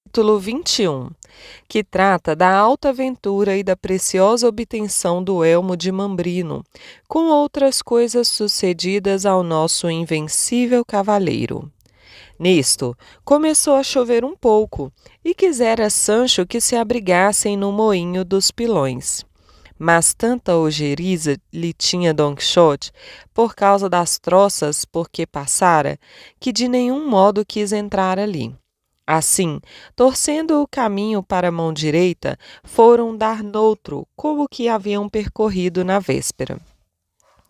Capítulo 21, que trata da alta aventura e da preciosa obtenção do elmo de Mambrino, com outras coisas sucedidas ao nosso invencível cavaleiro. Nisto, começou a chover um pouco, e quisera Sancho que se abrigassem no moinho dos pilões. Mas tanta ojeriza lhe tinha Don Quixote, por causa das troças por que passara, que de nenhum modo quis entrar ali. Assim, torcendo o caminho para a mão direita, foram dar noutro, como que haviam percorrido na véspera.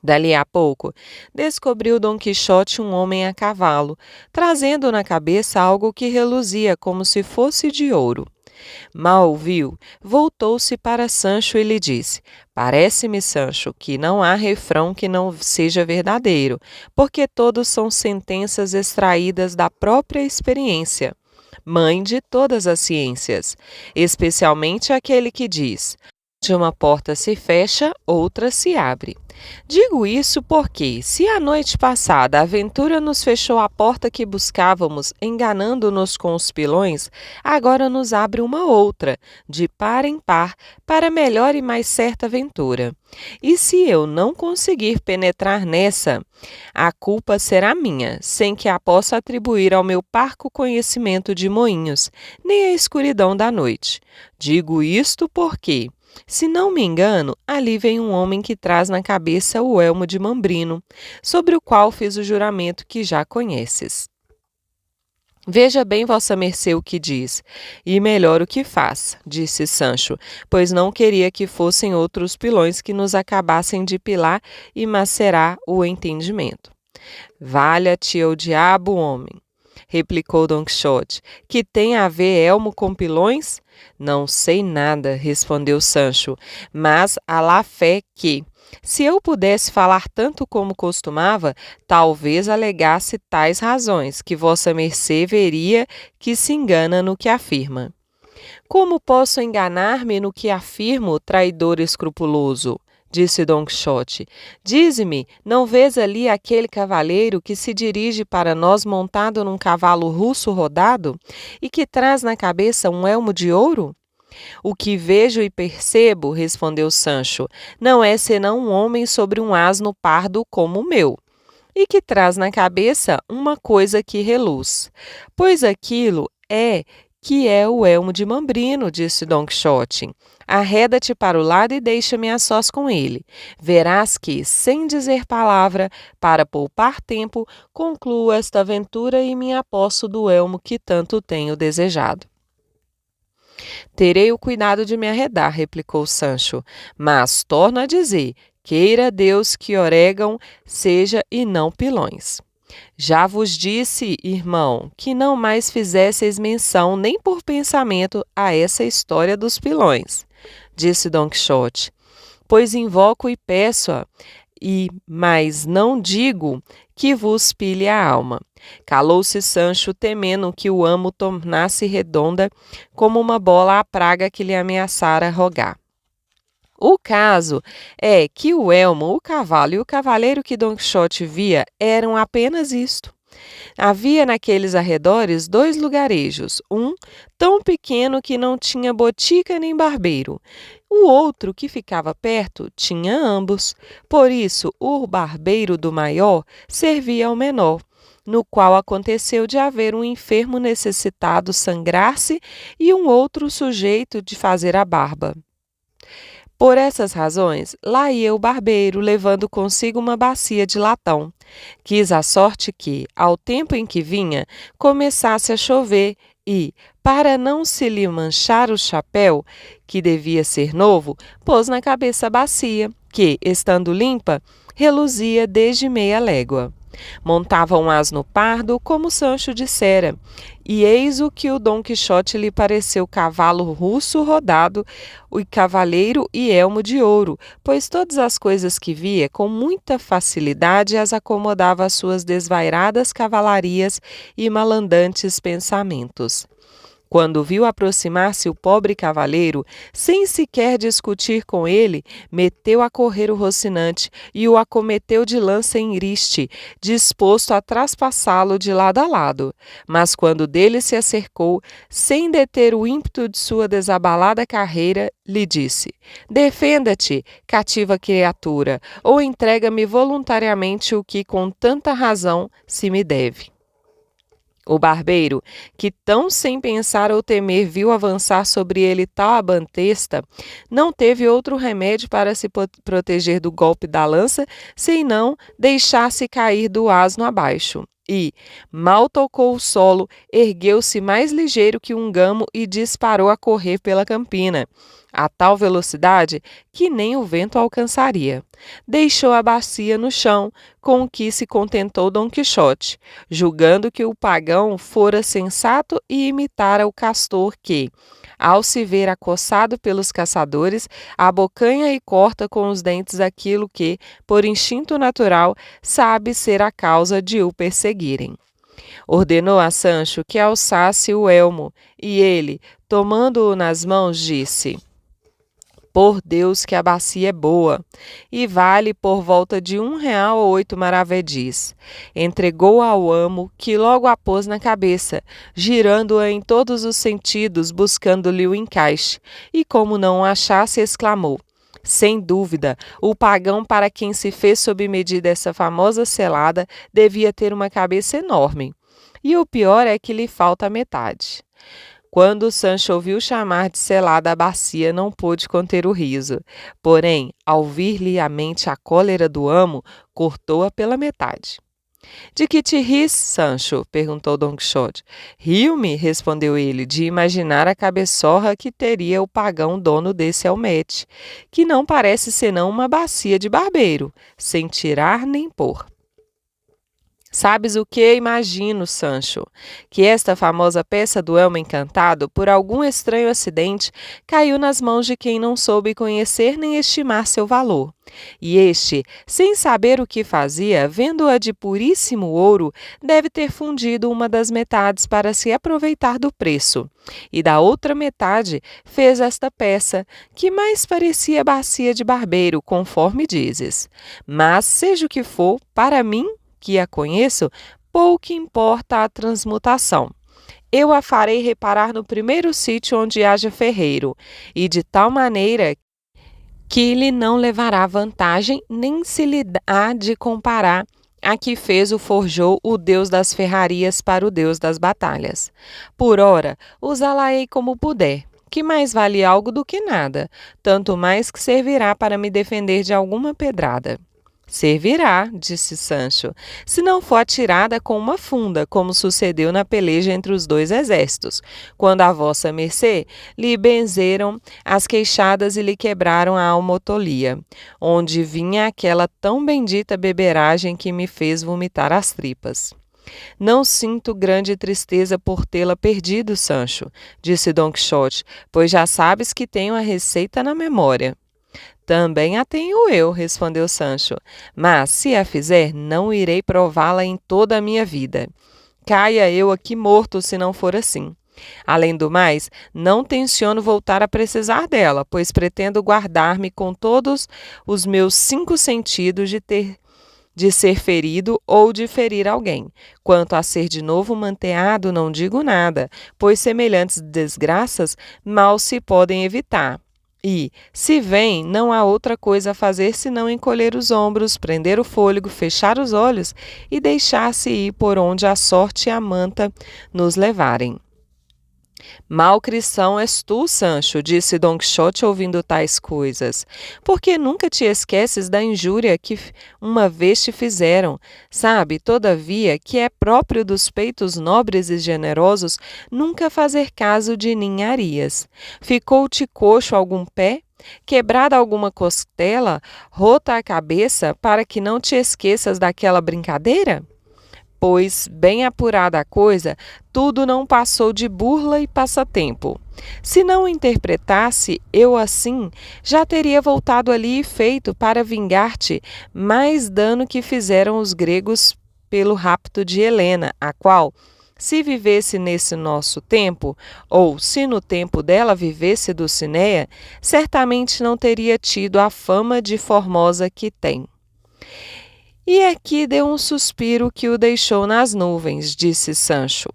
Dali a pouco, descobriu Dom Quixote um homem a cavalo, trazendo na cabeça algo que reluzia como se fosse de ouro. Mal o viu, voltou-se para Sancho e lhe disse: Parece-me, Sancho, que não há refrão que não seja verdadeiro, porque todos são sentenças extraídas da própria experiência, mãe de todas as ciências, especialmente aquele que diz: de uma porta se fecha, outra se abre. Digo isso porque, se a noite passada a aventura nos fechou a porta que buscávamos, enganando-nos com os pilões, agora nos abre uma outra, de par em par, para melhor e mais certa aventura. E se eu não conseguir penetrar nessa, a culpa será minha, sem que a possa atribuir ao meu parco conhecimento de moinhos, nem à escuridão da noite. Digo isto porque, se não me engano, ali vem um homem que traz na cabeça o elmo de Mambrino, sobre o qual fiz o juramento que já conheces. Veja bem vossa mercê o que diz, e melhor o que faz, disse Sancho, pois não queria que fossem outros pilões que nos acabassem de pilar e macerar o entendimento. Valha-te o diabo, homem, replicou Don Quixote, que tem a ver elmo com pilões? Não sei nada, respondeu Sancho, mas a lá fé que, se eu pudesse falar tanto como costumava, talvez alegasse tais razões, que vossa mercê veria que se engana no que afirma. Como posso enganar-me no que afirmo, traidor escrupuloso? Disse Don Quixote. Dize-me, não vês ali aquele cavaleiro que se dirige para nós montado num cavalo russo rodado e que traz na cabeça um elmo de ouro? O que vejo e percebo, respondeu Sancho, não é senão um homem sobre um asno pardo como o meu, e que traz na cabeça uma coisa que reluz. Pois aquilo é que é o elmo de Mambrino, disse Don Quixote. Arreda-te para o lado e deixa-me a sós com ele. Verás que, sem dizer palavra, para poupar tempo, concluo esta aventura e me aposso do elmo que tanto tenho desejado. Terei o cuidado de me arredar, replicou Sancho, mas torno a dizer, queira Deus que orégão seja e não pilões. Já vos disse, irmão, que não mais fizesseis menção nem por pensamento a essa história dos pilões, disse Don Quixote, pois invoco e peço-a, mas não digo que vos pilhe a alma. Calou-se Sancho, temendo que o amo tornasse redonda como uma bola a praga que lhe ameaçara rogar. O caso é que o elmo, o cavalo e o cavaleiro que Don Quixote via eram apenas isto. Havia naqueles arredores 2 lugarejos, um tão pequeno que não tinha botica nem barbeiro. O outro, que ficava perto, tinha ambos. Por isso, o barbeiro do maior servia ao menor, no qual aconteceu de haver um enfermo necessitado sangrar-se e um outro sujeito de fazer a barba. Por essas razões, lá ia o barbeiro, levando consigo uma bacia de latão. Quis a sorte que, ao tempo em que vinha, começasse a chover e, para não se lhe manchar o chapéu, que devia ser novo, pôs na cabeça a bacia, que, estando limpa, reluzia desde meia légua. Montava um asno pardo, como Sancho dissera, e eis o que o Dom Quixote lhe pareceu cavalo russo rodado, o cavaleiro e elmo de ouro, pois todas as coisas que via, com muita facilidade as acomodava às suas desvairadas cavalarias e malandantes pensamentos. Quando viu aproximar-se o pobre cavaleiro, sem sequer discutir com ele, meteu a correr o Rocinante e o acometeu de lança em riste, disposto a traspassá-lo de lado a lado. Mas quando dele se acercou, sem deter o ímpeto de sua desabalada carreira, lhe disse: defenda-te, cativa criatura, ou entrega-me voluntariamente o que com tanta razão se me deve. O barbeiro, que tão sem pensar ou temer viu avançar sobre ele tal abantesta, não teve outro remédio para se proteger do golpe da lança, senão deixar-se cair do asno abaixo. E, mal tocou o solo, ergueu-se mais ligeiro que um gamo e disparou a correr pela campina, a tal velocidade que nem o vento alcançaria. Deixou a bacia no chão, com o que se contentou Dom Quixote, julgando que o pagão fora sensato e imitara o castor que, ao se ver acossado pelos caçadores, abocanha e corta com os dentes aquilo que, por instinto natural, sabe ser a causa de o perseguirem. Ordenou a Sancho que alçasse o elmo, e ele, tomando-o nas mãos, disse: por Deus que a bacia é boa, e vale por volta de R$ 1 ou 8 maravedis. Entregou ao amo, que logo a pôs na cabeça, girando-a em todos os sentidos, buscando-lhe o encaixe, e como não o achasse, exclamou: sem dúvida, o pagão para quem se fez sob medida essa famosa selada devia ter uma cabeça enorme. E o pior é que lhe falta a metade. Quando Sancho ouviu chamar de selada a bacia, não pôde conter o riso. Porém, ao vir-lhe à mente a cólera do amo, cortou-a pela metade. De que te ris, Sancho? Perguntou Dom Quixote. Rio-me, respondeu ele, de imaginar a cabeçorra que teria o pagão dono desse almete, que não parece senão uma bacia de barbeiro, sem tirar nem pôr. Sabes o que imagino, Sancho? Que esta famosa peça do Elmo Encantado, por algum estranho acidente, caiu nas mãos de quem não soube conhecer nem estimar seu valor. E este, sem saber o que fazia, vendo-a de puríssimo ouro, deve ter fundido uma das metades para se aproveitar do preço. E da outra metade fez esta peça, que mais parecia bacia de barbeiro, conforme dizes. Mas, seja o que for, para mim, que a conheço, pouco importa a transmutação. Eu a farei reparar no primeiro sítio onde haja ferreiro, e de tal maneira que lhe não levará vantagem, nem se lhe há de comparar a que fez o forjou o deus das ferrarias para o deus das batalhas. Por ora, usá-la-ei como puder, que mais vale algo do que nada, tanto mais que servirá para me defender de alguma pedrada. Servirá, disse Sancho, se não for atirada com uma funda, como sucedeu na peleja entre os dois exércitos, quando a vossa mercê lhe benzeram as queixadas e lhe quebraram a almotolia, onde vinha aquela tão bendita beberagem que me fez vomitar as tripas. Não sinto grande tristeza por tê-la perdido, Sancho, disse Dom Quixote, pois já sabes que tenho a receita na memória. Também a tenho eu, respondeu Sancho, mas se a fizer, não irei prová-la em toda a minha vida. Caia eu aqui morto se não for assim. Além do mais, não tenciono voltar a precisar dela, pois pretendo guardar-me com todos os meus 5 sentidos de ser ferido ou de ferir alguém. Quanto a ser de novo manteado, não digo nada, pois semelhantes desgraças mal se podem evitar. E, se vem, não há outra coisa a fazer senão encolher os ombros, prender o fôlego, fechar os olhos e deixar-se ir por onde a sorte e a manta nos levarem. Mau cristão és tu, Sancho, disse Dom Quixote ouvindo tais coisas, porque nunca te esqueces da injúria que uma vez te fizeram. Sabe, todavia, que é próprio dos peitos nobres e generosos nunca fazer caso de ninharias. Ficou-te coxo algum pé? Quebrada alguma costela? Rota a cabeça, para que não te esqueças daquela brincadeira? Pois, bem apurada a coisa, tudo não passou de burla e passatempo. Se não o interpretasse, eu assim, já teria voltado ali e feito para vingar-te mais dano que fizeram os gregos pelo rapto de Helena, a qual, se vivesse nesse nosso tempo, ou se no tempo dela vivesse Dulcinea, certamente não teria tido a fama de formosa que tem. E aqui deu um suspiro que o deixou nas nuvens, disse Sancho.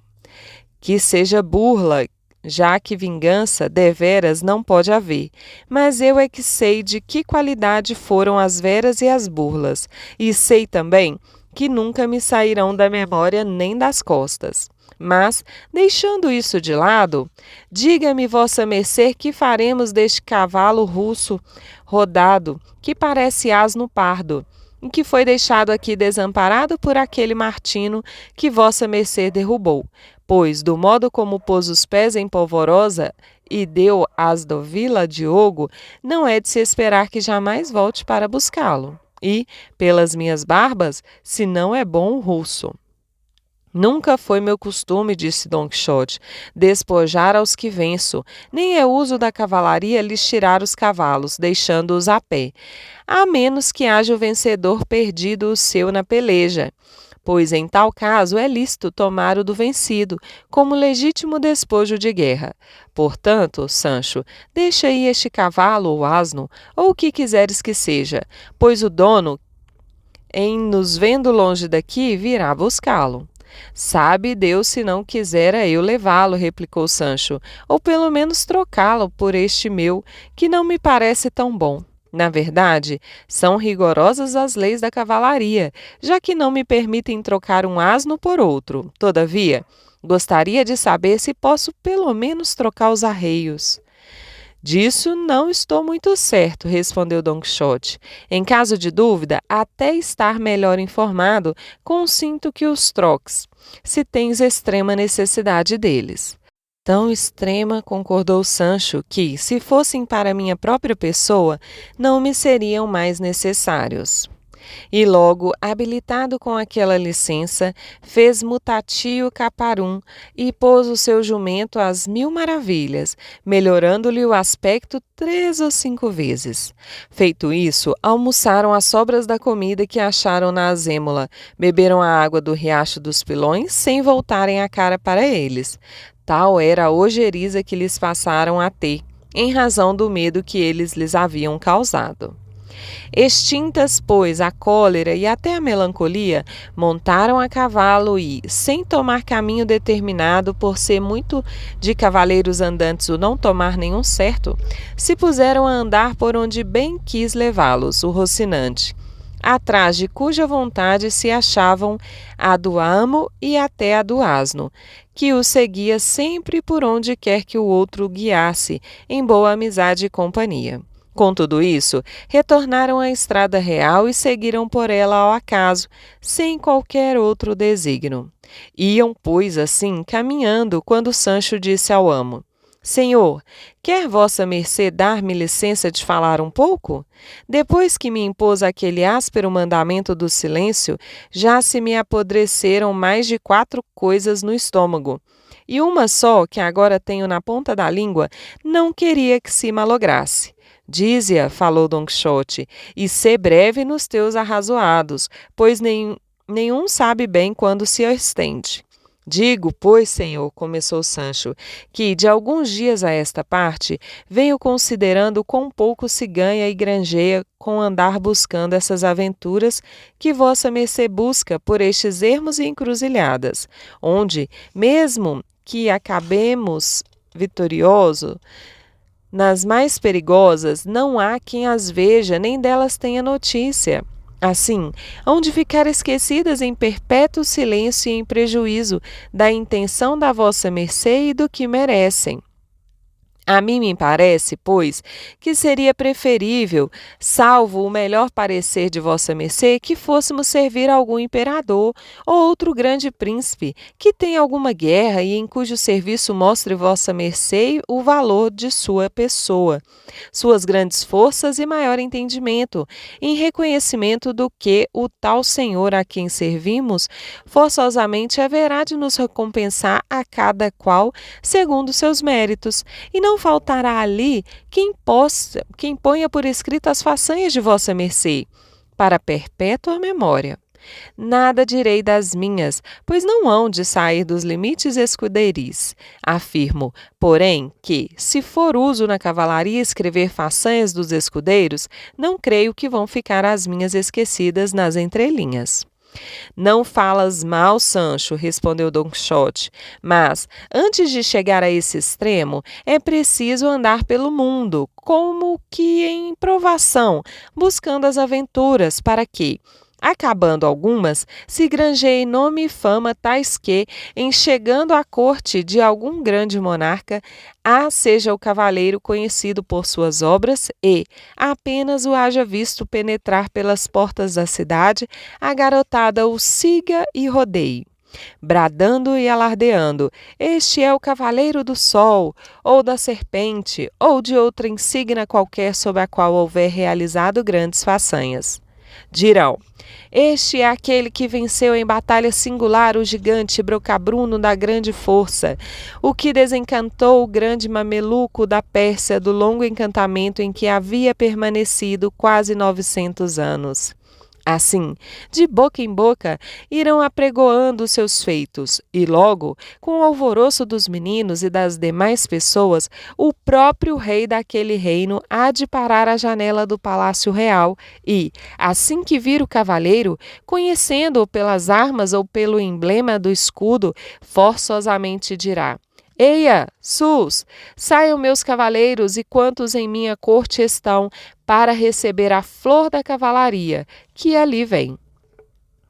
Que seja burla, já que vingança deveras não pode haver, mas eu é que sei de que qualidade foram as veras e as burlas, e sei também que nunca me sairão da memória nem das costas. Mas, deixando isso de lado, diga-me, vossa mercê, que faremos deste cavalo russo rodado, que parece asno pardo, e que foi deixado aqui desamparado por aquele Martino que vossa mercê derrubou, pois, do modo como pôs os pés em polvorosa e deu as do Vila Diogo, não é de se esperar que jamais volte para buscá-lo. E, pelas minhas barbas, se não é bom o russo. Nunca foi meu costume, disse Don Quixote, despojar aos que venço, nem é uso da cavalaria lhes tirar os cavalos, deixando-os a pé, a menos que haja o vencedor perdido o seu na peleja, pois em tal caso é lícito tomar o do vencido, como legítimo despojo de guerra. Portanto, Sancho, deixa aí este cavalo ou asno, ou o que quiseres que seja, pois o dono, em nos vendo longe daqui, virá buscá-lo. Sabe Deus se não quisera eu levá-lo, replicou Sancho, ou pelo menos trocá-lo por este meu, que não me parece tão bom. Na verdade, são rigorosas as leis da cavalaria, já que não me permitem trocar um asno por outro. Todavia, gostaria de saber se posso pelo menos trocar os arreios. Disso não estou muito certo, respondeu Don Quixote. Em caso de dúvida, até estar melhor informado, consinto que os troques, se tens extrema necessidade deles. Tão extrema, concordou Sancho, que, se fossem para minha própria pessoa, não me seriam mais necessários. E logo, habilitado com aquela licença, fez mutatio caparum e pôs o seu jumento às 1000 maravilhas, melhorando-lhe o aspecto 3 ou 5 vezes. Feito isso, almoçaram as sobras da comida que acharam na azêmola, beberam a água do riacho dos Pilões sem voltarem a cara para eles. Tal era a ojeriza que lhes passaram a ter, em razão do medo que eles lhes haviam causado. Extintas, pois, a cólera e até a melancolia, montaram a cavalo e, sem tomar caminho determinado, por ser muito de cavaleiros andantes o não tomar nenhum certo, se puseram a andar por onde bem quis levá-los, o Rocinante, atrás de cuja vontade se achavam a do amo e até a do asno, que o seguia sempre por onde quer que o outro guiasse, em boa amizade e companhia. Com tudo isso, retornaram à estrada real e seguiram por ela ao acaso, sem qualquer outro desígnio. Iam, pois, assim, caminhando, quando Sancho disse ao amo: Senhor, quer vossa mercê dar-me licença de falar um pouco? Depois que me impôs aquele áspero mandamento do silêncio, já se me apodreceram mais de 4 coisas no estômago, e uma só, que agora tenho na ponta da língua, não queria que se malograsse. Dize-a, falou Don Quixote, e sê breve nos teus arrazoados, pois nenhum sabe bem quando se estende. Digo, pois, senhor, começou Sancho, que de alguns dias a esta parte venho considerando quão pouco se ganha e granjeia com andar buscando essas aventuras que vossa mercê busca por estes ermos e encruzilhadas, onde, mesmo que acabemos vitorioso, nas mais perigosas não há quem as veja nem delas tenha notícia. Assim, hão de ficar esquecidas em perpétuo silêncio e em prejuízo da intenção da vossa mercê e do que merecem. A mim me parece, pois, que seria preferível, salvo o melhor parecer de vossa mercê, que fôssemos servir a algum imperador ou outro grande príncipe, que tenha alguma guerra e em cujo serviço mostre vossa mercê o valor de sua pessoa, suas grandes forças e maior entendimento, em reconhecimento do que o tal senhor a quem servimos forçosamente haverá de nos recompensar a cada qual segundo seus méritos, e não faltará ali quem ponha por escrito as façanhas de vossa mercê, para perpétua memória. Nada direi das minhas, pois não hão de sair dos limites escuderis. Afirmo, porém, que, se for uso na cavalaria escrever façanhas dos escudeiros, não creio que vão ficar as minhas esquecidas nas entrelinhas. Não falas mal, Sancho, respondeu Don Quixote, mas, antes de chegar a esse extremo, é preciso andar pelo mundo, como que em provação, buscando as aventuras, para que, acabando algumas, se granjeie nome e fama tais que, em chegando à corte de algum grande monarca, seja o cavaleiro conhecido por suas obras e, apenas o haja visto penetrar pelas portas da cidade, a garotada o siga e rodeie, bradando e alardeando: este é o cavaleiro do sol, ou da serpente, ou de outra insígnia qualquer sob a qual houver realizado grandes façanhas. Dirão: este é aquele que venceu em batalha singular o gigante Brocabruno da grande força, o que desencantou o grande mameluco da Pérsia do longo encantamento em que havia permanecido quase 900 anos. Assim, de boca em boca, irão apregoando seus feitos, e logo, com o alvoroço dos meninos e das demais pessoas, o próprio rei daquele reino há de parar à janela do palácio real e, assim que vir o cavaleiro, conhecendo-o pelas armas ou pelo emblema do escudo, forçosamente dirá: eia, sus, saiam meus cavaleiros e quantos em minha corte estão, para receber a flor da cavalaria, que ali vem.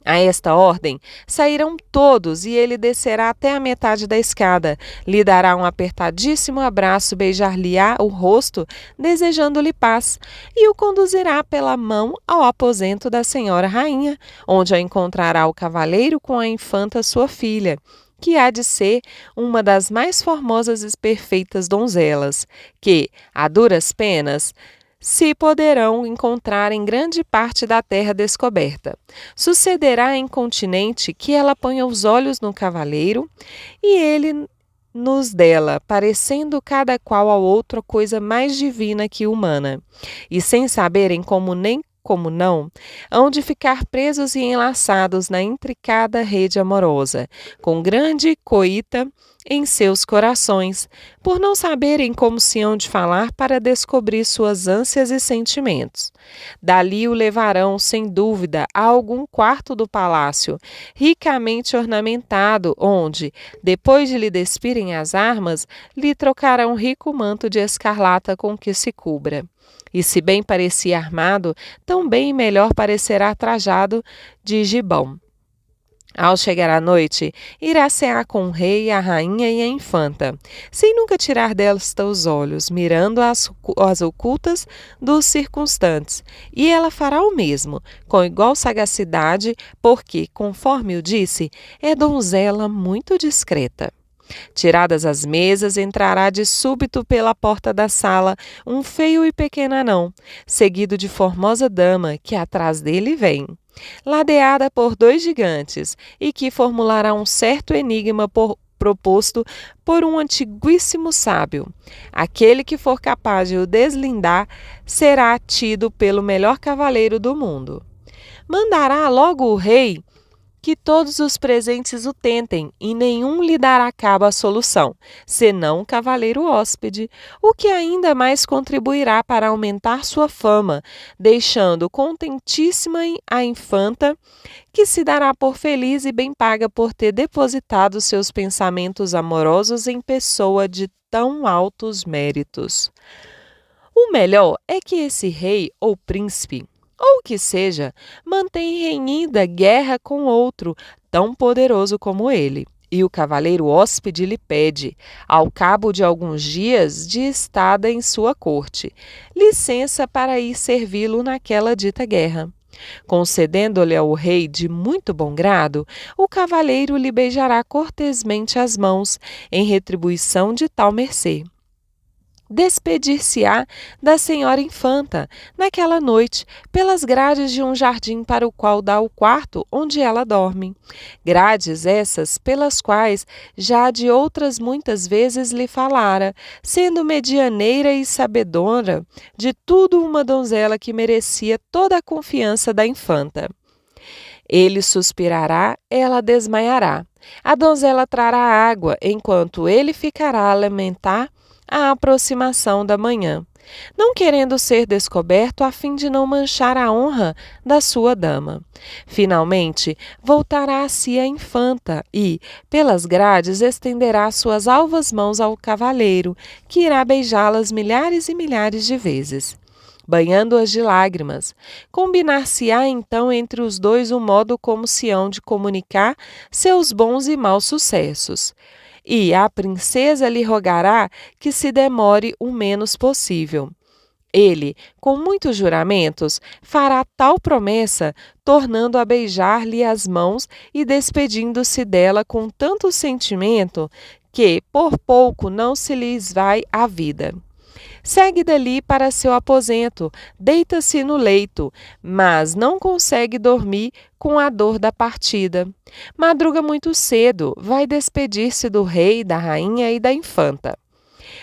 A esta ordem, sairão todos e ele descerá até a metade da escada, lhe dará um apertadíssimo abraço, beijar-lhe-á o rosto, desejando-lhe paz, e o conduzirá pela mão ao aposento da senhora rainha, onde a encontrará o cavaleiro com a infanta sua filha, que há de ser uma das mais formosas e perfeitas donzelas, que, a duras penas, se poderão encontrar em grande parte da terra descoberta. Sucederá incontinente que ela ponha os olhos no cavaleiro e ele nos dela, parecendo cada qual ao outro coisa mais divina que humana, e sem saberem como nem como não, hão de ficar presos e enlaçados na intricada rede amorosa, com grande coita em seus corações, por não saberem como se hão de falar para descobrir suas ânsias e sentimentos. Dali o levarão, sem dúvida, a algum quarto do palácio, ricamente ornamentado, onde, depois de lhe despirem as armas, lhe trocarão rico manto de escarlata com que se cubra. E se bem parecia armado, tão bem e melhor parecerá trajado de gibão. Ao chegar à noite, irá cear com o rei, a rainha e a infanta, sem nunca tirar desta os olhos, mirando as ocultas dos circunstantes, e ela fará o mesmo, com igual sagacidade, porque, conforme o disse, é donzela muito discreta. Tiradas as mesas, entrará de súbito pela porta da sala um feio e pequeno anão, seguido de formosa dama, que atrás dele vem, ladeada por 2 gigantes, e que formulará um certo enigma proposto por um antiguíssimo sábio. Aquele que for capaz de o deslindar será tido pelo melhor cavaleiro do mundo. Mandará logo o rei que todos os presentes o tentem, e nenhum lhe dará cabo à solução, senão o cavaleiro hóspede, o que ainda mais contribuirá para aumentar sua fama, deixando contentíssima a infanta, que se dará por feliz e bem paga por ter depositado seus pensamentos amorosos em pessoa de tão altos méritos. O melhor é que esse rei ou príncipe, ou que seja, mantém renhida guerra com outro, tão poderoso como ele. E o cavaleiro hóspede lhe pede, ao cabo de alguns dias de estada em sua corte, licença para ir servi-lo naquela dita guerra. Concedendo-lhe ao rei de muito bom grado, o cavaleiro lhe beijará cortesmente as mãos, em retribuição de tal mercê. Despedir-se-á da senhora infanta, naquela noite, pelas grades de um jardim para o qual dá o quarto onde ela dorme. Grades essas pelas quais já de outras muitas vezes lhe falara, sendo medianeira e sabedora de tudo uma donzela que merecia toda a confiança da infanta. Ele suspirará, ela desmaiará. A donzela trará água, enquanto ele ficará a lamentar a aproximação da manhã, não querendo ser descoberto a fim de não manchar a honra da sua dama. Finalmente, voltará a si a infanta e, pelas grades, estenderá suas alvas mãos ao cavaleiro, que irá beijá-las milhares e milhares de vezes, banhando-as de lágrimas. Combinar-se-á então entre os dois o modo como se hão de comunicar seus bons e maus sucessos. E a princesa lhe rogará que se demore o menos possível. Ele, com muitos juramentos, fará tal promessa, tornando a beijar-lhe as mãos e despedindo-se dela com tanto sentimento que, por pouco, não se lhes vai a vida. Segue dali para seu aposento, deita-se no leito, mas não consegue dormir com a dor da partida. Madruga muito cedo, vai despedir-se do rei, da rainha e da infanta.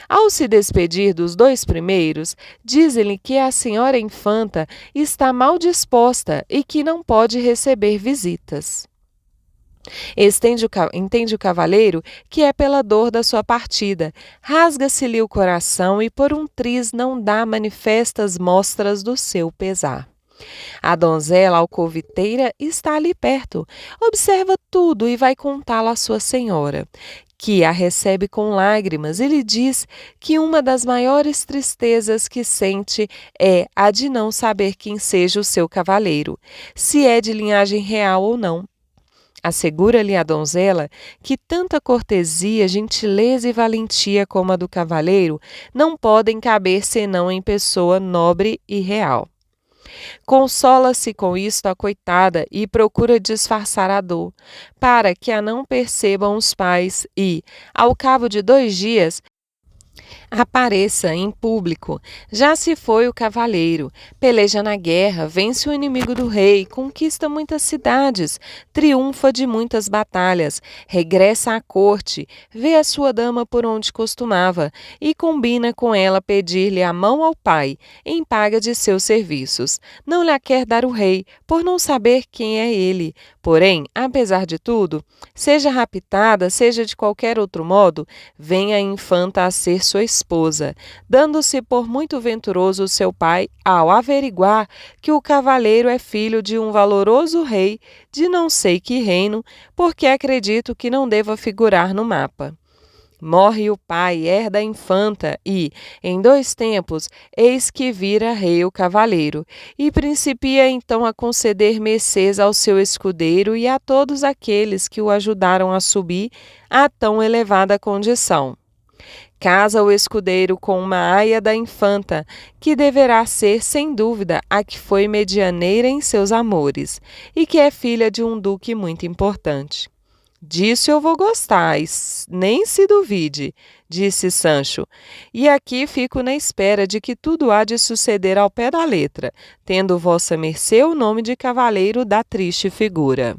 Ao se despedir dos dois primeiros, dizem-lhe que a senhora infanta está mal disposta e que não pode receber visitas. Entende o cavaleiro que é pela dor da sua partida, rasga-se-lhe o coração e por um triz não dá manifestas mostras do seu pesar. A donzela alcoviteira está ali perto, observa tudo e vai contá-lo à sua senhora, que a recebe com lágrimas e lhe diz que uma das maiores tristezas que sente é a de não saber quem seja o seu cavaleiro, se é de linhagem real ou não. Assegura-lhe a donzela que tanta cortesia, gentileza e valentia como a do cavaleiro não podem caber senão em pessoa nobre e real. Consola-se com isto a coitada e procura disfarçar a dor, para que a não percebam os pais e, ao cabo de 2 dias, apareça em público. Já se foi o cavaleiro, peleja na guerra, vence o inimigo do rei, conquista muitas cidades, triunfa de muitas batalhas, regressa à corte, vê a sua dama por onde costumava e combina com ela pedir-lhe a mão ao pai, em paga de seus serviços. Não lhe a quer dar o rei, por não saber quem é ele. Porém, apesar de tudo, seja raptada, seja de qualquer outro modo, vem a infanta a ser sua esposa, dando-se por muito venturoso seu pai ao averiguar que o cavaleiro é filho de um valoroso rei de não sei que reino, porque acredito que não deva figurar no mapa. Morre o pai, herda a infanta e, em 2 tempos, eis que vira rei o cavaleiro, e principia então a conceder mercês ao seu escudeiro e a todos aqueles que o ajudaram a subir a tão elevada condição. Casa o escudeiro com uma aia da infanta, que deverá ser, sem dúvida, a que foi medianeira em seus amores, e que é filha de um duque muito importante. Disso eu vou gostar, nem se duvide, disse Sancho, e aqui fico na espera de que tudo há de suceder ao pé da letra, tendo vossa mercê o nome de cavaleiro da triste figura.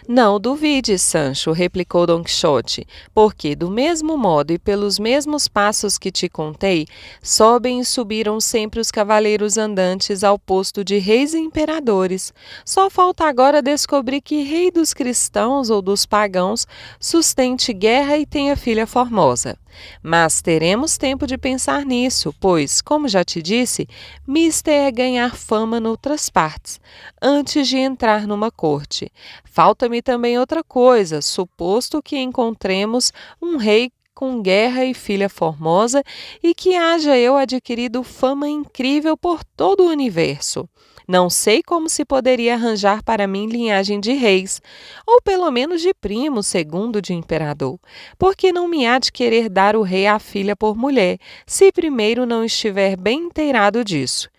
Não duvide, Sancho, replicou Dom Quixote, porque, do mesmo modo e pelos mesmos passos que te contei, sobem e subiram sempre os cavaleiros andantes ao posto de reis e imperadores. Só falta agora descobrir que rei dos cristãos ou dos pagãos sustente guerra e tenha filha formosa. Mas teremos tempo de pensar nisso, pois, como já te disse, mister é ganhar fama noutras partes, antes de entrar numa corte. Falta-me também outra coisa, suposto que encontremos um rei com guerra e filha formosa e que haja eu adquirido fama incrível por todo o universo. Não sei como se poderia arranjar para mim linhagem de reis, ou pelo menos de primo segundo de imperador, porque não me há de querer dar o rei à filha por mulher, se primeiro não estiver bem inteirado disso,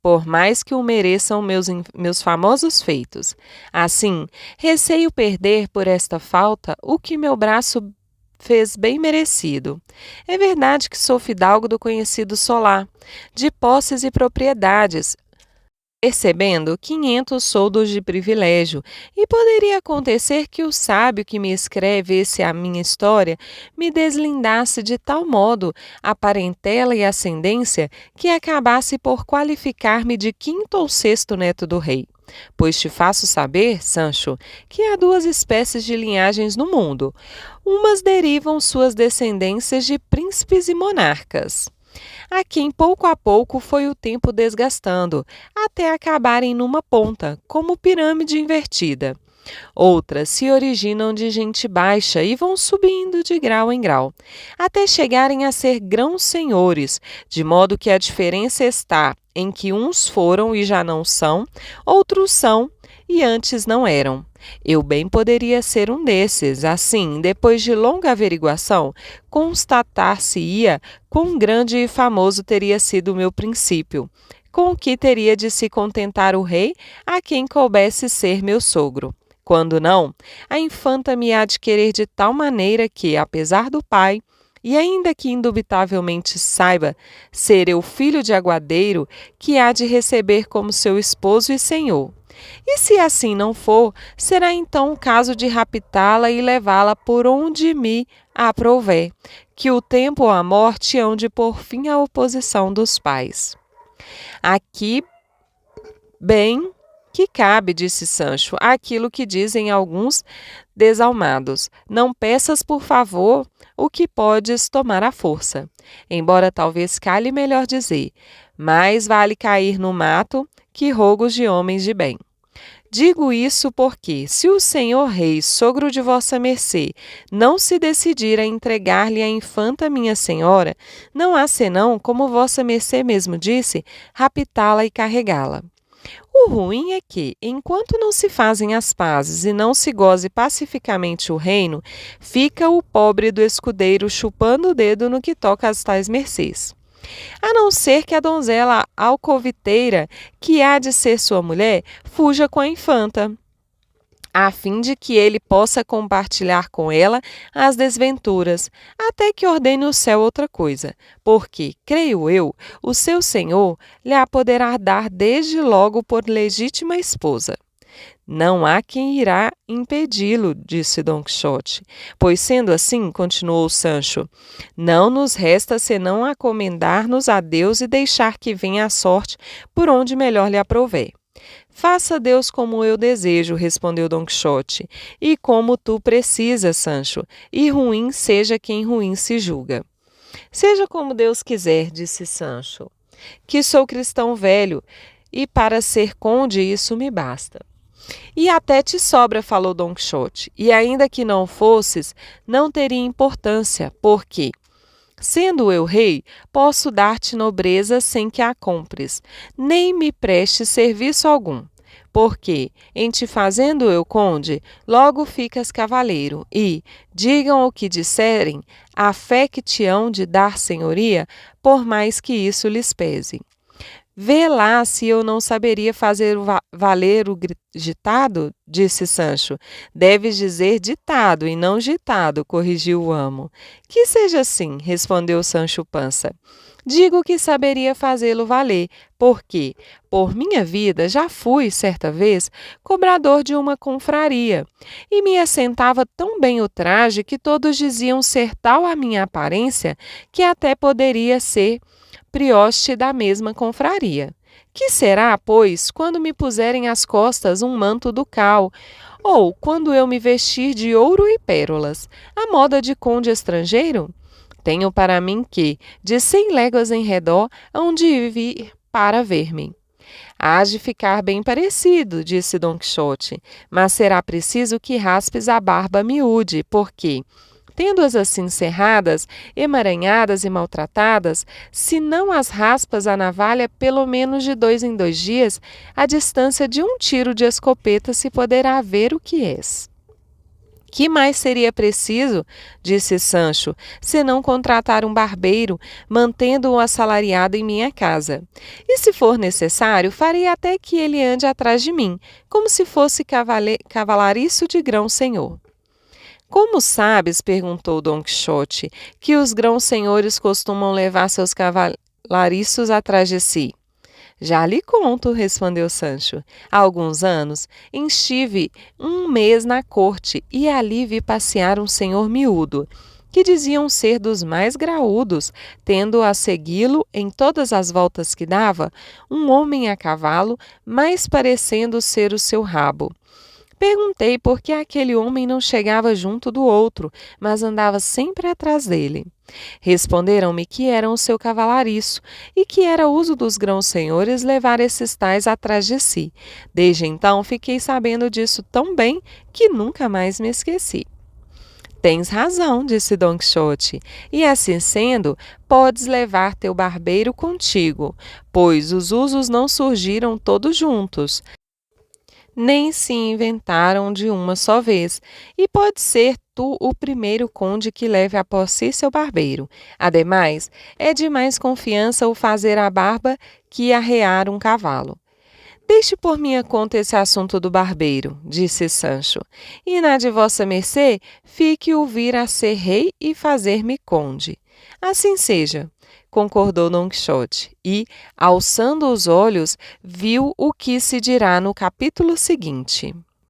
por mais que o mereçam meus famosos feitos. Assim, receio perder por esta falta o que meu braço fez bem merecido. É verdade que sou fidalgo do conhecido Solá, de posses e propriedades, percebendo 500 soldos de privilégio, e poderia acontecer que o sábio que me escrevesse a minha história me deslindasse de tal modo a parentela e ascendência que acabasse por qualificar-me de 5º ou 6º neto do rei. Pois te faço saber, Sancho, que há duas espécies de linhagens no mundo. Umas derivam suas descendências de príncipes e monarcas, a quem pouco a pouco foi o tempo desgastando, até acabarem numa ponta, como pirâmide invertida. Outras se originam de gente baixa e vão subindo de grau em grau, até chegarem a ser grãos-senhores, de modo que a diferença está em que uns foram e já não são, outros são e antes não eram. Eu bem poderia ser um desses, assim, depois de longa averiguação, constatar-se-ia quão grande e famoso teria sido o meu princípio, com o que teria de se contentar o rei a quem coubesse ser meu sogro. Quando não, a infanta me há de querer de tal maneira que, apesar do pai, e ainda que indubitavelmente saiba ser eu filho de aguadeiro, que há de receber como seu esposo e senhor. E se assim não for, será então o caso de raptá-la e levá-la por onde me aprouver, que o tempo ou a morte hão de pôr fim à oposição dos pais. Aqui, bem que cabe, disse Sancho, aquilo que dizem alguns desalmados: não peças por favor o que podes tomar à força. Embora talvez calhe melhor dizer: mais vale cair no mato que rogos de homens de bem. Digo isso porque, se o senhor rei, sogro de vossa mercê, não se decidir a entregar-lhe a infanta minha senhora, não há senão, como vossa mercê mesmo disse, raptá-la e carregá-la. O ruim é que, enquanto não se fazem as pazes e não se goze pacificamente o reino, fica o pobre do escudeiro chupando o dedo no que toca às tais mercês. A não ser que a donzela alcoviteira, que há de ser sua mulher, fuja com a infanta, a fim de que ele possa compartilhar com ela as desventuras, até que ordene o céu outra coisa, porque, creio eu, o seu senhor lhe a poderá dar desde logo por legítima esposa. Não há quem irá impedi-lo, disse Don Quixote, pois sendo assim, continuou Sancho, não nos resta senão acomendar-nos a Deus e deixar que venha a sorte por onde melhor lhe aprouver. Faça Deus como eu desejo, respondeu Don Quixote, e como tu precisas, Sancho, e ruim seja quem ruim se julga. Seja como Deus quiser, disse Sancho, que sou cristão velho, e para ser conde isso me basta. E até te sobra, falou Don Quixote, e ainda que não fosses, não teria importância, porque, sendo eu rei, posso dar-te nobreza sem que a compres, nem me prestes serviço algum. Porque, em te fazendo eu conde, logo ficas cavaleiro, e, digam o que disserem, a fé que te hão de dar senhoria, por mais que isso lhes pese. Vê lá se eu não saberia fazer valer o ditado, disse Sancho. Deves dizer ditado e não gitado, corrigiu o amo. Que seja assim, respondeu Sancho Pança. Digo que saberia fazê-lo valer, porque, por minha vida, já fui, certa vez, cobrador de uma confraria, e me assentava tão bem o traje que todos diziam ser tal a minha aparência que até poderia ser prioste da mesma confraria. Que será, pois, quando me puserem às costas um manto ducal, ou quando eu me vestir de ouro e pérolas, a moda de conde estrangeiro? Tenho para mim que, de 100 léguas em redor, hão de vir para ver-me. Hás de ficar bem parecido, disse Don Quixote, mas será preciso que raspes a barba miúde, porque, tendo-as assim cerradas, emaranhadas e maltratadas, se não as raspas a navalha pelo menos de 2 em 2 dias, a distância de um tiro de escopeta se poderá ver o que és. Que mais seria preciso, disse Sancho, senão contratar um barbeiro, mantendo-o assalariado em minha casa? E se for necessário, farei até que ele ande atrás de mim, como se fosse cavalariço de grão-senhor. Como sabes, perguntou Don Quixote, que os grãos-senhores costumam levar seus cavalariços atrás de si? Já lhe conto, respondeu Sancho. Há alguns anos, estive 1 mês na corte e ali vi passear um senhor miúdo, que diziam ser dos mais graúdos, tendo a segui-lo em todas as voltas que dava, um homem a cavalo, mais parecendo ser o seu rabo. Perguntei por que aquele homem não chegava junto do outro, mas andava sempre atrás dele. Responderam-me que eram o seu cavalariço e que era uso dos grãos-senhores levar esses tais atrás de si. Desde então fiquei sabendo disso tão bem que nunca mais me esqueci. Tens razão, disse Don Quixote, e assim sendo, podes levar teu barbeiro contigo, pois os usos não surgiram todos juntos, nem se inventaram de uma só vez, e pode ser tu o primeiro conde que leve após si seu barbeiro. Ademais, é de mais confiança o fazer a barba que arrear um cavalo. Deixe por minha conta esse assunto do barbeiro, disse Sancho, e na de vossa mercê fique o vir a ser rei e fazer-me conde. Assim seja, concordou Don Quixote, e, alçando os olhos, viu o que se dirá no capítulo seguinte.